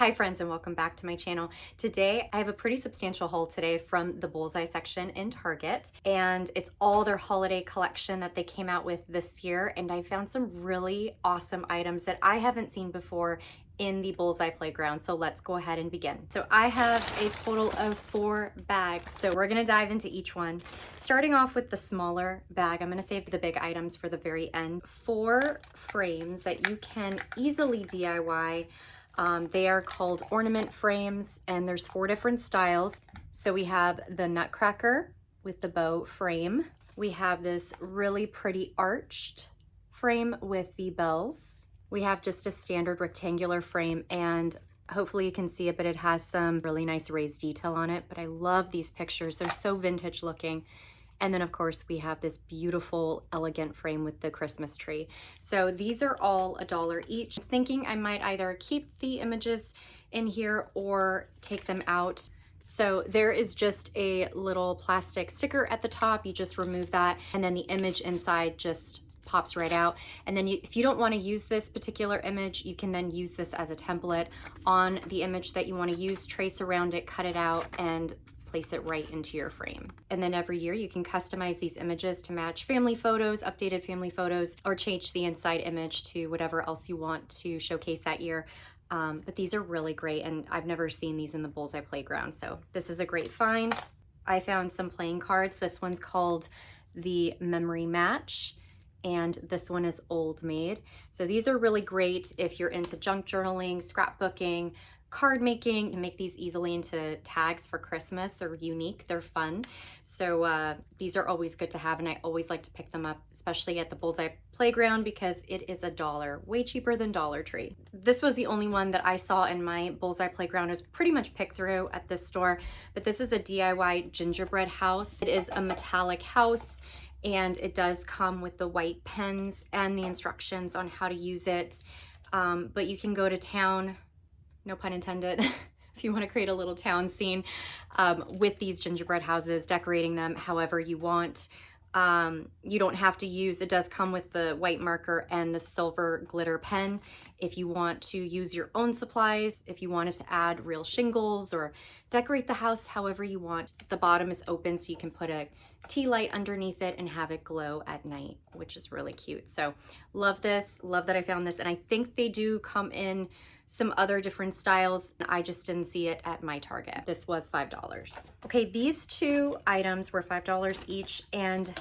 Hi friends, and welcome back to my channel. Today I have a pretty substantial haul today from the Bullseye section in Target, and it's all their holiday collection that they came out with this year, and I found some really awesome items that I haven't seen before in the Bullseye playground. So let's go ahead and begin. So I have a total of 4 bags, so we're gonna dive into each one. Starting off with the smaller bag, I'm gonna save the big items for the very end. 4 frames that you can easily DIY. They are called ornament frames, and there's 4 different styles. So we have the nutcracker with the bow frame. We have this really pretty arched frame with the bells. We have just a standard rectangular frame, and hopefully you can see it, but it has some really nice raised detail on it. But I love these pictures. They're so vintage looking. And then of course we have this beautiful, elegant frame with the Christmas tree. So these are all $1 each. I'm thinking I might either keep the images in here or take them out. So there is just a little plastic sticker at the top. You just remove that, and then the image inside just pops right out. And then if you don't want to use this particular image, you can then use this as a template on the image that you want to use, trace around it, cut it out, and place it right into your frame. And then every year you can customize these images to match family photos, updated family photos, or change the inside image to whatever else you want to showcase that year. But these are really great, and I've never seen these in the Bullseye playground, so this is a great find. I found some playing cards. This one's called the Memory Match, and this one is Old Maid. So these are really great if you're into junk journaling, scrapbooking, card making. You can make these easily into tags for Christmas. They're unique, they're fun. So these are always good to have, and I always like to pick them up, especially at the Bullseye playground, because it is $1, way cheaper than Dollar Tree. This was the only one that I saw in my Bullseye playground. It was pretty much picked through at this store, but this is a DIY gingerbread house. It is a metallic house, and it does come with the white pens and the instructions on how to use it. But you can go to town, no pun intended, if you want to create a little town scene with these gingerbread houses, decorating them however you want. You don't have to use, it does come with the white marker and the silver glitter pen. If you want to use your own supplies, if you wanted to add real shingles or decorate the house however you want, the bottom is open so you can put a tea light underneath it and have it glow at night, which is really cute. So love this, love that I found this. And I think they do come in some other different styles. I just didn't see it at my Target. This was $5. Okay, these 2 items were $5 each, and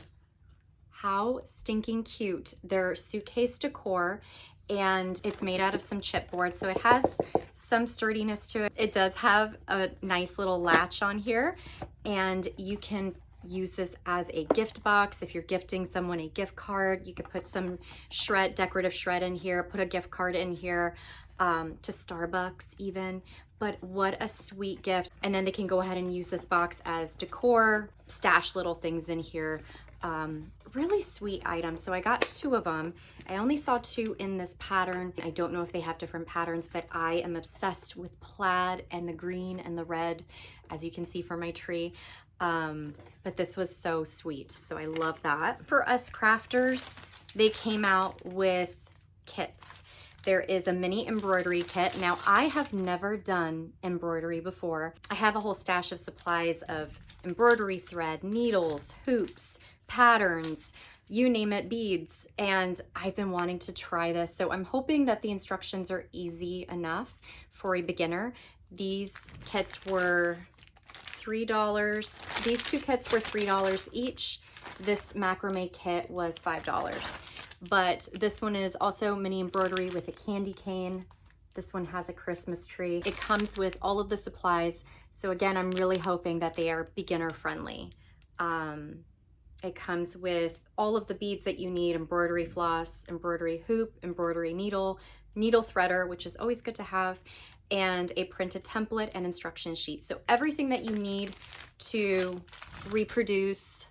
how stinking cute. They're suitcase decor, and it's made out of some chipboard, so it has some sturdiness to it. It does have a nice little latch on here, and you can use this as a gift box. If you're gifting someone a gift card, you could put some decorative shred in here, put a gift card in here, to Starbucks even. But what a sweet gift. And then they can go ahead and use this box as decor, stash little things in here. Really sweet items. So I got 2 of them. I only saw 2 in this pattern. I don't know if they have different patterns, but I am obsessed with plaid and the green and the red, as you can see from my tree. But this was so sweet, so I love that. For us crafters, they came out with kits. There is a mini embroidery kit. Now, I have never done embroidery before. I have a whole stash of supplies of embroidery thread, needles, hoops, patterns, you name it, beads, and I've been wanting to try this. So I'm hoping that the instructions are easy enough for a beginner. These kits were $3. These 2 kits were $3 each. This macrame kit was $5. But this one is also mini embroidery with a candy cane. This one has a Christmas tree. It comes with all of the supplies. So again, I'm really hoping that they are beginner friendly. It comes with all of the beads that you need: embroidery floss, embroidery hoop, embroidery needle, needle threader, which is always good to have, and a printed template and instruction sheet. So everything that you need to reproduce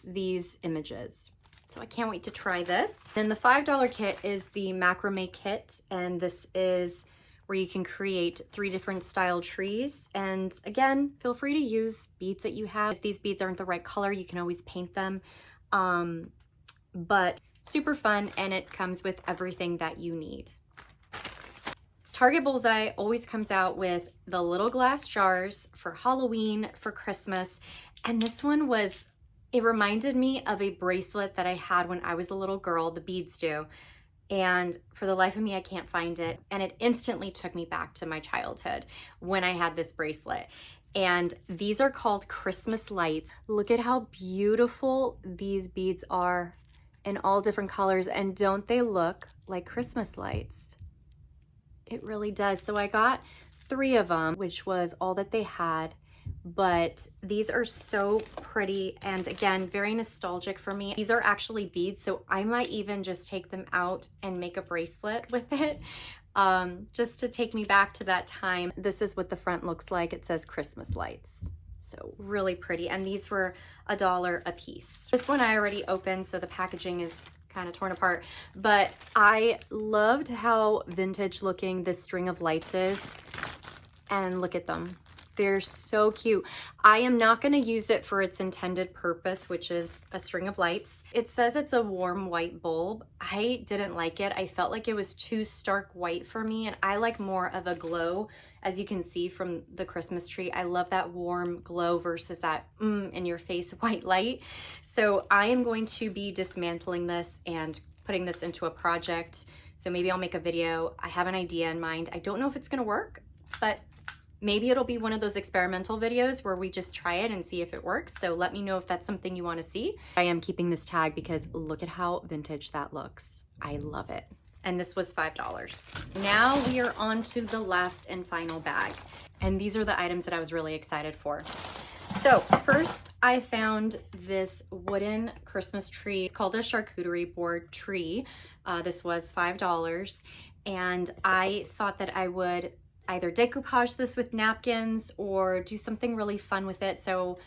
these images. So I can't wait to try this. Then the $5 kit is the macrame kit, and this is where you can create 3 different style trees. And again, feel free to use beads that you have. If these beads aren't the right color, you can always paint them. But super fun, and it comes with everything that you need. Target Bullseye always comes out with the little glass jars for Halloween, for Christmas, and this one was, it reminded me of a bracelet that I had when I was a little girl, the beads do, and for the life of me, I can't find it, and it instantly took me back to my childhood when I had this bracelet. And these are called Christmas lights. Look at how beautiful these beads are in all different colors, and don't they look like Christmas lights? It really does. So I got 3 of them, which was all that they had, but these are so pretty and again, very nostalgic for me. These are actually beads, so I might even just take them out and make a bracelet with it, just to take me back to that time. This is what the front looks like. It says Christmas lights. So really pretty, and these were $1 a piece. This one I already opened, so the packaging is kind of torn apart, but I loved how vintage looking this string of lights is, and look at them. They're so cute. I am not going to use it for its intended purpose, which is a string of lights. It says it's a warm white bulb. I didn't like it. I felt like it was too stark white for me, and I like more of a glow. As you can see from the Christmas tree, I love that warm glow versus that in your face white light. So I am going to be dismantling this and putting this into a project. So maybe I'll make a video. I have an idea in mind. I don't know if it's going to work, but maybe it'll be one of those experimental videos where we just try it and see if it works. So let me know if that's something you want to see. I am keeping this tag because look at how vintage that looks. I love it. And this was $5. Now we are on to the last and final bag. And these are the items that I was really excited for. So first I found this wooden Christmas tree. It's called a charcuterie board tree. This was $5. And I thought that I would either decoupage this with napkins or do something really fun with it. So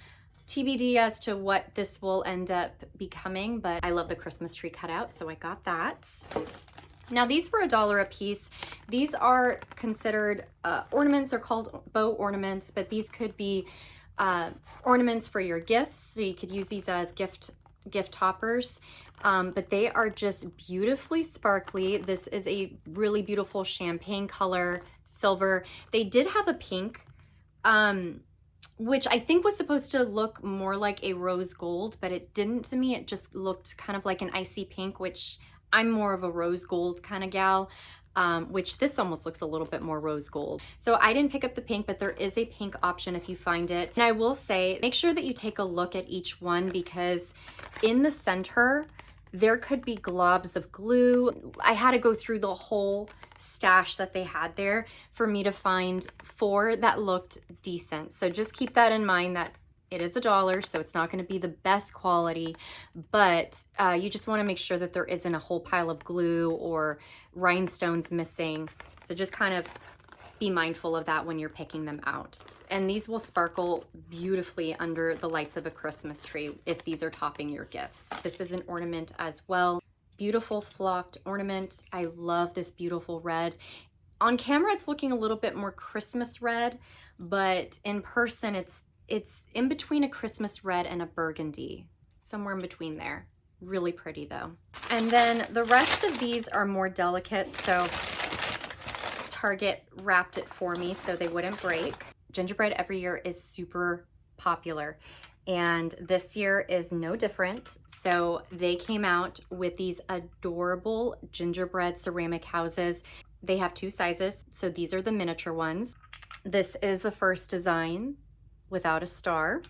TBD as to what this will end up becoming, but I love the Christmas tree cutout, so I got that. Now these were $1 a piece. These are considered ornaments. They're called bow ornaments, but these could be ornaments for your gifts. So you could use these as gift toppers. But they are just beautifully sparkly. This is a really beautiful champagne color, silver. They did have a pink, which I think was supposed to look more like a rose gold, but it didn't to me. It just looked kind of like an icy pink, which I'm more of a rose gold kind of gal, which this almost looks a little bit more rose gold. So I didn't pick up the pink, but there is a pink option if you find it. And I will say, make sure that you take a look at each one, because in the center, there could be globs of glue. I had to go through the whole stash that they had there for me to find 4 that looked decent. So just keep that in mind, that it is $1, so it's not going to be the best quality, but you just want to make sure that there isn't a whole pile of glue or rhinestones missing. So just kind of be mindful of that when you're picking them out. And these will sparkle beautifully under the lights of a Christmas tree if these are topping your gifts. This is an ornament as well. Beautiful flocked ornament. I love this beautiful red. On camera, it's looking a little bit more Christmas red, but in person, it's in between a Christmas red and a burgundy, somewhere in between there. Really pretty though. And then the rest of these are more delicate, so Target wrapped it for me so they wouldn't break. Gingerbread every year is super popular, and this year is no different. So they came out with these adorable gingerbread ceramic houses. They have 2 sizes, so these are the miniature ones. This is the first design without a star.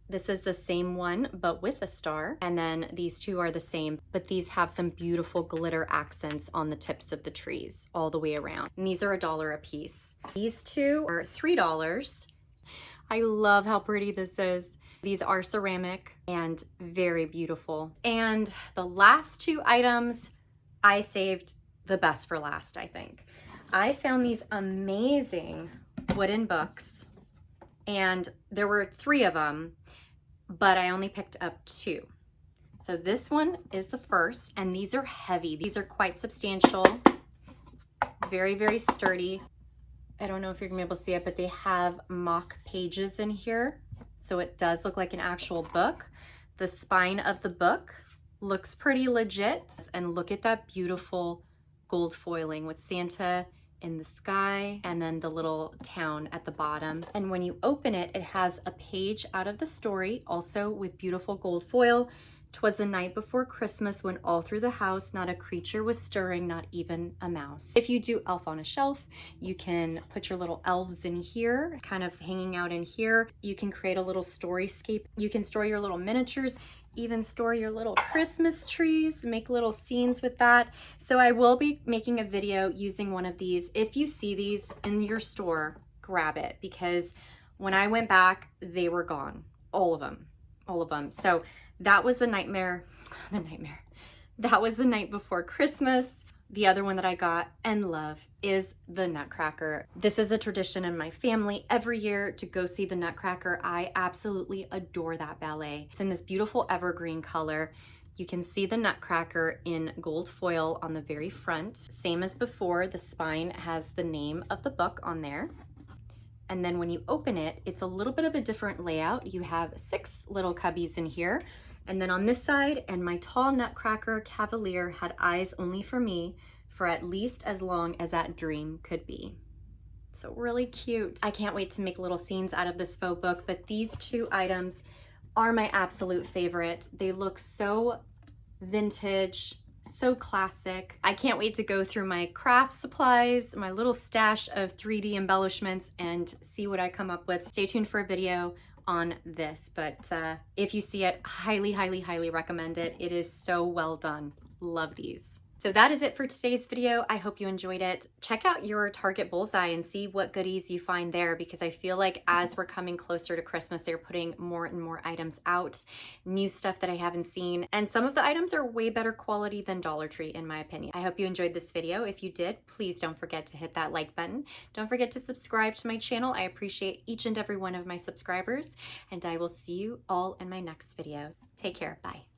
This is the same one, but with a star. And then these 2 are the same, but these have some beautiful glitter accents on the tips of the trees all the way around. And these are $1 a piece. These 2 are $3. I love how pretty this is. These are ceramic and very beautiful. And the last 2 items, I saved the best for last, I think. I found these amazing wooden books, and there were 3 of them, but I only picked up 2. So this one is the first, and these are heavy. These are quite substantial, very, very sturdy. I don't know if you're gonna be able to see it, but they have mock pages in here. So it does look like an actual book. The spine of the book looks pretty legit. And look at that beautiful gold foiling with Santa in the sky, and then the little town at the bottom. And when you open it, it has a page out of the story, also with beautiful gold foil. 'Twas the night before Christmas when all through the house not a creature was stirring, not even a mouse. If you do Elf on a Shelf, you can put your little elves in here, kind of hanging out in here. You can create a little storyscape. You can store your little miniatures, even store your little Christmas trees, make little scenes with that. So I will be making a video using one of these. If you see these in your store, grab it, because when I went back, they were gone. All of them. So that was the nightmare. That was the night before Christmas. The other one that I got and love is the Nutcracker. This is a tradition in my family every year to go see the Nutcracker. I absolutely adore that ballet. It's in this beautiful evergreen color. You can see the Nutcracker in gold foil on the very front. Same as before, the spine has the name of the book on there. And then when you open it, it's a little bit of a different layout. You have 6 little cubbies in here. And then on this side, and my tall Nutcracker Cavalier had eyes only for me for at least as long as that dream could be. So really cute. I can't wait to make little scenes out of this faux book, but these 2 items are my absolute favorite. They look so vintage, so classic. I can't wait to go through my craft supplies, my little stash of 3D embellishments, and see what I come up with. Stay tuned for a video on this, but if you see it, highly recommend it. It is so well done. Love these. So that is it for today's video. I hope you enjoyed it. Check out your Target Bullseye and see what goodies you find there, because I feel like as we're coming closer to Christmas, they're putting more and more items out, new stuff that I haven't seen, and some of the items are way better quality than Dollar Tree in my opinion. I hope you enjoyed this video. If you did, please don't forget to hit that like button. Don't forget to subscribe to my channel. I appreciate each and every one of my subscribers, and I will see you all in my next video. Take care. Bye.